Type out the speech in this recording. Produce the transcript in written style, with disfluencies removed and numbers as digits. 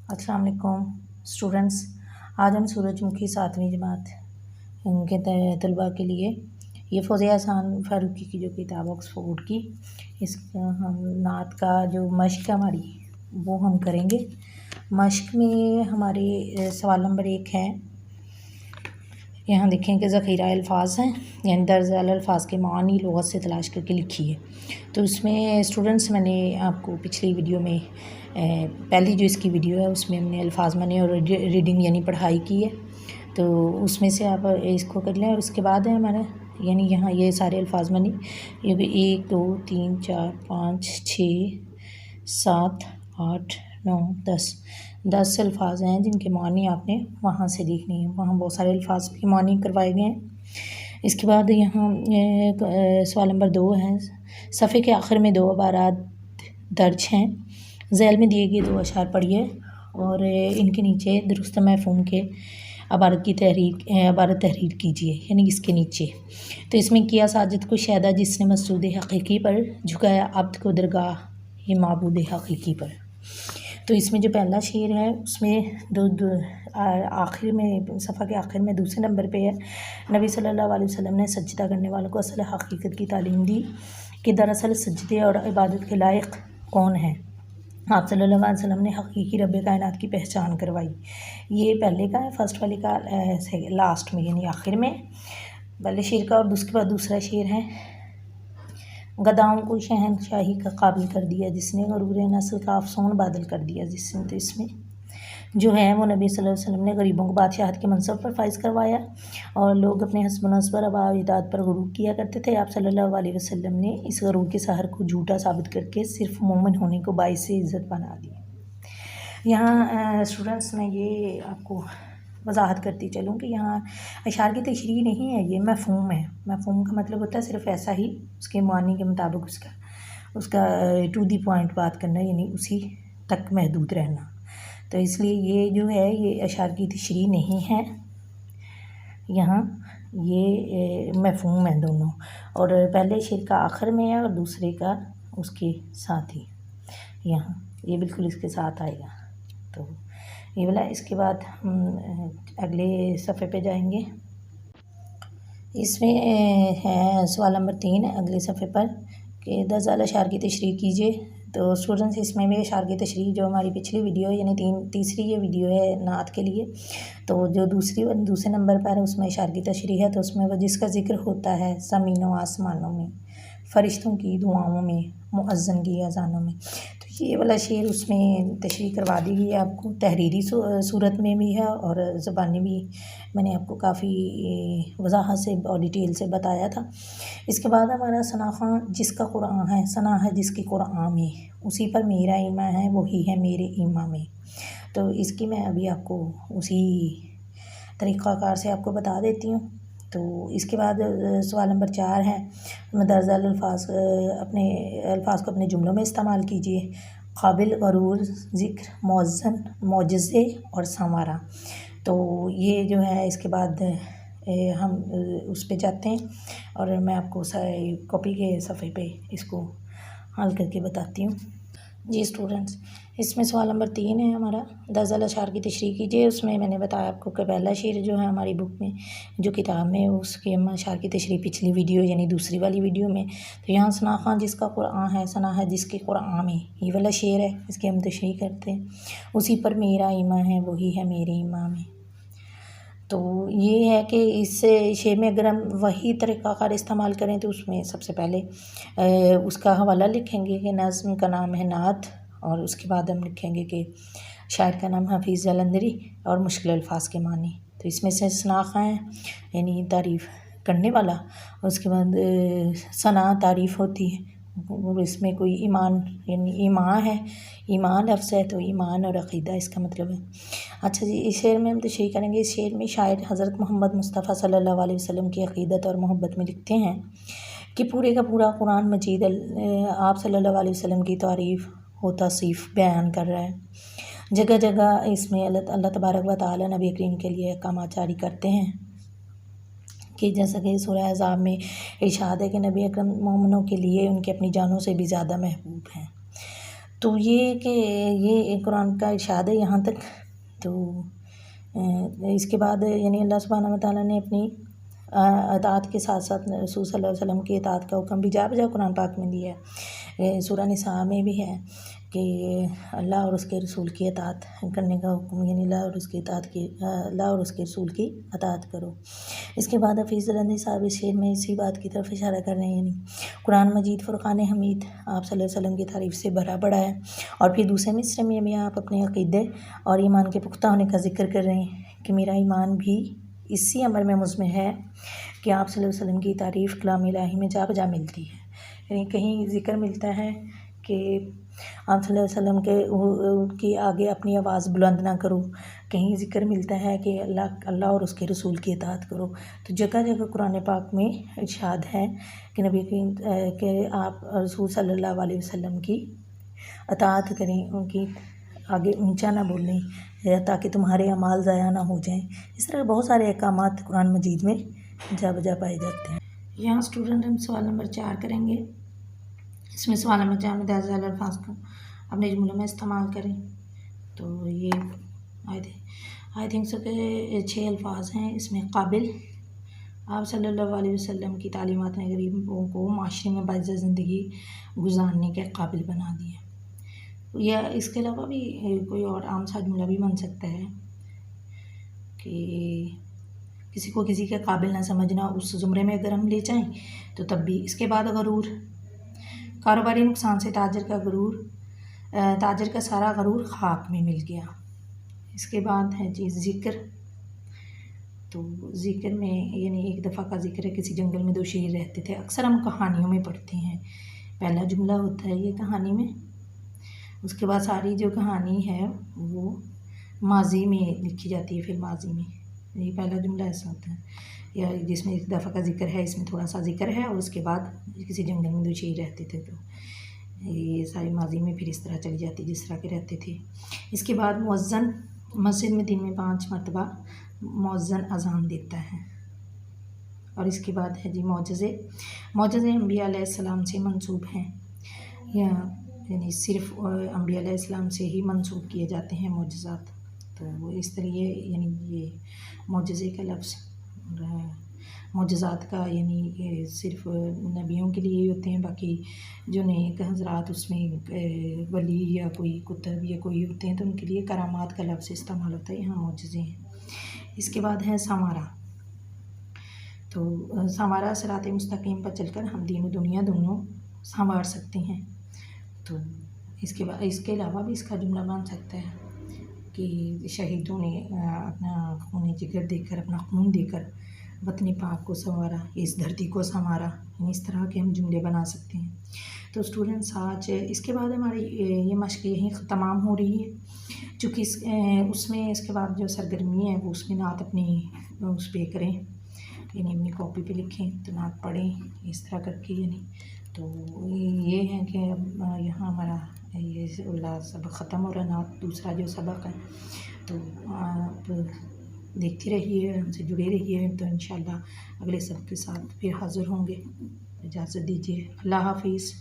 अस्सलाम वालेकुम स्टूडेंट्स। आज हम सूरजमुखी 7वीं जमात के तलबा के लिए ये फ़ौज़िया एहसान फ़ारूकी की जो किताब ऑक्सफोर्ड की, इसका हम नात का जो मश्क हमारी वो हम करेंगे। मश्क में हमारे सवाल नंबर 1 है, यहाँ देखें कि ज़ख़ीरा अल्फाज हैं, यानी दर्ज अल्फाज के मानी लुग़त से तलाश करके लिखिए। तो उसमें स्टूडेंट्स मैंने आपको पिछली वीडियो में पहली जो इसकी वीडियो है उसमें हमने अल्फाज माने और रीडिंग यानी पढ़ाई की है, तो उसमें से आप इसको कर लें। और उसके बाद है हमारा यानी यहाँ ये सारे अल्फाज माने, ये भी 1 2 3 4 5 6 7 8 9 10 अल्फाज हैं जिनके मानी आपने वहाँ से देखने हैं। वहाँ बहुत सारे अल्फाज के मानी करवाए गए हैं। इसके बाद यहाँ सवाल नंबर 2 है, सफ़े के आखिर में 2 इबारात दर्ज हैं, ज़ैल में दिए गए 2 अशार पढ़िए और इनके नीचे दुरुस्त मफ़हूम के इबारत तहरीर कीजिए, यानी इसके नीचे। तो इसमें किया साजिद को शैदा जिसने मक़सूद हक़ीक़ी पर झुकाया अब्द को दरगाह ये माबूद हक़ीक़ी पर। तो इसमें जो पहला शेर है उसमें आखिर में सफ़ा के आखिर में दूसरे नंबर पे है, नबी सल्लल्लाहु अलैहि वसल्लम ने सजदा करने वालों को असल हकीकत की तालीम दी कि दरअसल सजदे और इबादत के लायक कौन है। आप सल्लल्लाहु अलैहि वसल्लम ने हकीकी रब्बे कायनात की पहचान करवाई। ये पहले का है, फर्स्ट वाले का लास्ट में यानी आखिर में पहले शेर का। और उसके बाद दूसरा शेर है, गदाओं को शहनशाही का काबिल कर दिया जिसने गरूर नस्ल का अफसोन बादल कर दिया जिसने। तो इसमें जो है वो नबी सल्लल्लाहु अलैहि वसल्लम ने गरीबों को बादशाहत के मनसब पर फाइज करवाया और लोग अपने हस्ब नस्ब पर अबाइदात पर गुरूर किया करते थे। आप सल्लल्लाहु अलैहि वसल्लम ने इस गुरूर के सहर को झूठा साबित करके सिर्फ मोमिन होने को बाइस इज़्ज़त बना दिया। यहाँ स्टूडेंट्स मैं ये आपको वजाहत करती चलूँ कि यहाँ अशार की तशरीह नहीं है, ये मफ़हूम है। मफ़हूम का मतलब होता है सिर्फ ऐसा ही उसके मानी के मुताबिक उसका टू दी पॉइंट बात करना, यानी उसी तक महदूद रहना। तो इसलिए ये जो है ये अशार की तशरीह नहीं है, यहाँ ये मफ़हूम है दोनों। और पहले शेर का आखिर में है और दूसरे का उसके साथ ही, यहाँ ये बिल्कुल इसके साथ आएगा। तो ये वाला। इसके बाद हम अगले सफ़े पे जाएंगे। इसमें है सवाल नंबर 3 अगले सफ़े पर कि दर्ज अशार की तशरीह कीजिए। तो स्टूडेंट्स इसमें भी अशार की तशरीह जो हमारी पिछली वीडियो है यानी तीसरी ये वीडियो है नात के लिए, तो जो दूसरे नंबर पर है उसमें अशार की तशरीह है। तो उसमें वो जिसका ज़िक्र होता है ज़मीनों आसमानों में, फ़रिश्तों की दुआओं में, मुअज़्ज़िन की अज़ानों में। तो ये वाला शेर उसमें तशरीह करवा दी गई है आपको, तहरीरी सूरत में भी है और ज़बानी भी मैंने आपको काफ़ी वजाहत से और डिटेल से बताया था। इसके बाद हमारा सना ख़ां जिसका कुरान है, सना है जिसकी कुरान में, उसी पर मेरा ईमान है वही है मेरे ईमान में। तो इसकी मैं अभी आपको उसी तरीक़ाकार से आपको बता देती हूँ। तो इसके बाद सवाल नंबर 4 है, दर्ज अल्फाज को अपने जुमलों में इस्तेमाल कीजिए। काबिल, गरूर, ज़िक्र, मुअज़्ज़न, मोजज़े और संवारा। तो ये जो है इसके बाद हम उस पे जाते हैं और मैं आपको कॉपी के सफ़े पे इसको हल करके बताती हूँ। जी स्टूडेंट्स, इसमें सवाल नंबर 3 है हमारा, दर्ज अशार की तशरीह कीजिए। उसमें मैंने बताया आपको कि पहला शेर जो है हमारी बुक में जो किताब में उसके हम अशार की तशरीह पिछली वीडियो यानी दूसरी वाली वीडियो में। तो यहाँ सना ख़ां जिसका कुरान है, सना है जिसके कुरान में, ये वाला शेर है, इसकी हम तशरीह करते हैं। उसी पर मेरा ईमान है वही है मेरे ईमान में। तो ये है कि इस शेर में अगर हम वही तरीक़ाकार इस्तेमाल करें तो उसमें सबसे पहले उसका हवाला लिखेंगे कि नज़्म का नाम है नात, और उसके बाद हम लिखेंगे कि शायर का नाम हफीज़ जलंधरी और मुश्किल अल्फाज के मानी। तो इसमें से सना ख़ां है यानी तारीफ़ करने वाला, और उसके बाद सना तारीफ़ होती है और इसमें कोई ईमान यानी ईमान है, ईमान लफ्ज़ है तो ईमान और अक़ीदा इसका मतलब है। अच्छा जी, इस शेर में हम तशरीह करेंगे। इस शेर में शायर हज़रत मोहम्मद मुस्तफ़ा सल्लल्लाहु अलैहि वसल्लम की अक़ीदत और मोहब्बत में लिखते हैं कि पूरे का पूरा कुरान मजीद आप सल्लल्लाहु अलैहि वसल्लम की तारीफ़ व तौसीफ़ बयान कर रहा है। जगह जगह इसमें अल्लाह तबारक व तआला नबी करीम के लिए अहकाम जारी करते हैं कि जैसा कि सूरह अहज़ाब में इरशाद है कि नबी अकरम मोमिनों के लिए उनके अपनी जानों से भी ज़्यादा महबूब हैं। तो ये कि ये कुरान का इरशाद है यहाँ तक। तो इसके बाद यानी अल्लाह सुब्हानहू व तआला ने अपनी अताअत के साथ साथ रसूल सल्लल्लाहु अलैहि वसल्लम की अताअत का हुक्म भी जा बजा कुरान पाक में दिया है। सूरह निसा में भी है कि अल्लाह और उसके रसूल की अताअत करने का हुक्म, यानी अल्लाह और उसके रसूल की अताअत करो। इसके बाद हफीज़ रंदी साहब इस शेर में इसी बात की तरफ इशारा कर रहे हैं, यानी कुरान मजीद फ़ुरक़ान हमीद आप सल्लल्लाहु अलैहि वसल्लम की तारीफ़ से भरा पड़ा है। और फिर दूसरे मिसरे में भी आप अपने अक़ीदे और ईमान के पुख्ता होने का ज़िक्र कर रहे हैं कि मेरा ईमान भी इसी अमर में मुज़मिर है कि आप सल्लल्लाहु अलैहि वसल्लम की तारीफ़ कलाम इलाही में जा बजा मिलती है। यानी कहीं ज़िक्र मिलता है कि आप सल्लल्लाहु अलैहि वसल्लम के आगे अपनी आवाज़ बुलंद ना करो, कहीं ज़िक्र मिलता है कि अल्लाह और उसके रसूल की इताअत करो। तो जगह जगह कुरान पाक में इरशाद है कि नबी के आप रसूल सल्लल्लाहु अलैहि वसल्लम की इताअत करें, उनकी आगे ऊंचा ना बोलें ताकि तुम्हारे अमाल ज़ाया ना हो जाएं। इस तरह बहुत सारे अहकामात कुरान मजीद में जा बजा पाए जाते हैं। यहाँ स्टूडेंट हम सवाल नंबर 4 करेंगे। इसमें सवाल नंबर 4 में दर्ज अल्फाज को अपने जुमलों में इस्तेमाल करें। तो ये आई थिंक सो के 6 अल्फाज हैं। इसमें काबिल, आप सल्लल्लाहु अलैहि वसल्लम की तालीमात ने गरीबों को माशरे में बाइज़्ज़त ज़िंदगी गुजारने के काबिल बना दिया। या इसके अलावा भी कोई और आम सा जुमला भी बन सकता है कि किसी को किसी के काबिल ना समझना, उस ज़ुमरे में अगर हम ले जाएं तो तब भी। इसके बाद गरूर, कारोबारी नुकसान से ताजर का सारा गरूर खाक में मिल गया। इसके बाद है जी ज़िक्र। तो ज़िक्र में यानी एक दफ़ा का ज़िक्र है, किसी जंगल में 2 शेर रहते थे। अक्सर हम कहानियों में पढ़ते हैं, पहला जुमला होता है ये कहानी में, उसके बाद सारी जो कहानी है वो माजी में लिखी जाती है। फिर माजी में ये पहला जुमला ऐसा होता है या जिसमें एक दफ़ा का ज़िक्र है, इसमें थोड़ा सा ज़िक्र है और उसके बाद किसी जंगल में 2 शेर रहते थे। तो ये सारी माजी में फिर इस तरह चली जाती जिस तरह के रहते थे। इसके बाद मुअज़्ज़न, मस्जिद में दिन में 5 मरतबा मुअज़्ज़न अज़ान देता है। और इसके बाद है जी मौजज़े अंबिया अलैहिस्सलाम से मंसूब हैं, या यानी सिर्फ़ अंबिया अलैहिस्सलाम से ही मंसूब किए जाते हैं मौजज़ात। तो वो इस तरह यानी ये मौजज़े का लफ्ज़ मौजज़ात का यानी ये सिर्फ़ नबियों के लिए ही होते हैं, बाकी जो नेक हज़रात उसमें वली या कोई कुतुब या कोई होते हैं तो उनके लिए करामात का लफ्ज़ इस्तेमाल होता है। यहाँ मौजज़े हैं। इसके बाद है संवारा। तो संवारा सिराते मुस्तकीम पर चलकर हम दीन दुनिया दोनों संवार सकते हैं। तो इसके अलावा भी इसका जुमला बन सकता है कि शहीदों ने अपना खून जिगर देकर, अपना खून देकर वतन पाक को संवारा, इस धरती को संवारा। इस तरह के हम जुमले बना सकते हैं। तो स्टूडेंट्स आज इसके बाद हमारी ये मश्क यहीं तमाम हो रही है, चूँकि उसमें इसके बाद जो सरगर्मी है वो उसमें नात अपनी उस पर करें, यानी अपनी कॉपी पे लिखें तो नात पढ़ें इस तरह करके। यानी तो ये है कि यहाँ हमारा ये सबक ख़त्म हो रहा, नात दूसरा जो सबक है। तो आप देखते रहिए, हमसे जुड़े रहिए, तो इंशाल्लाह अगले सबक के साथ फिर हाज़िर होंगे। इजाज़त दीजिए, अल्लाह हाफ़िज़।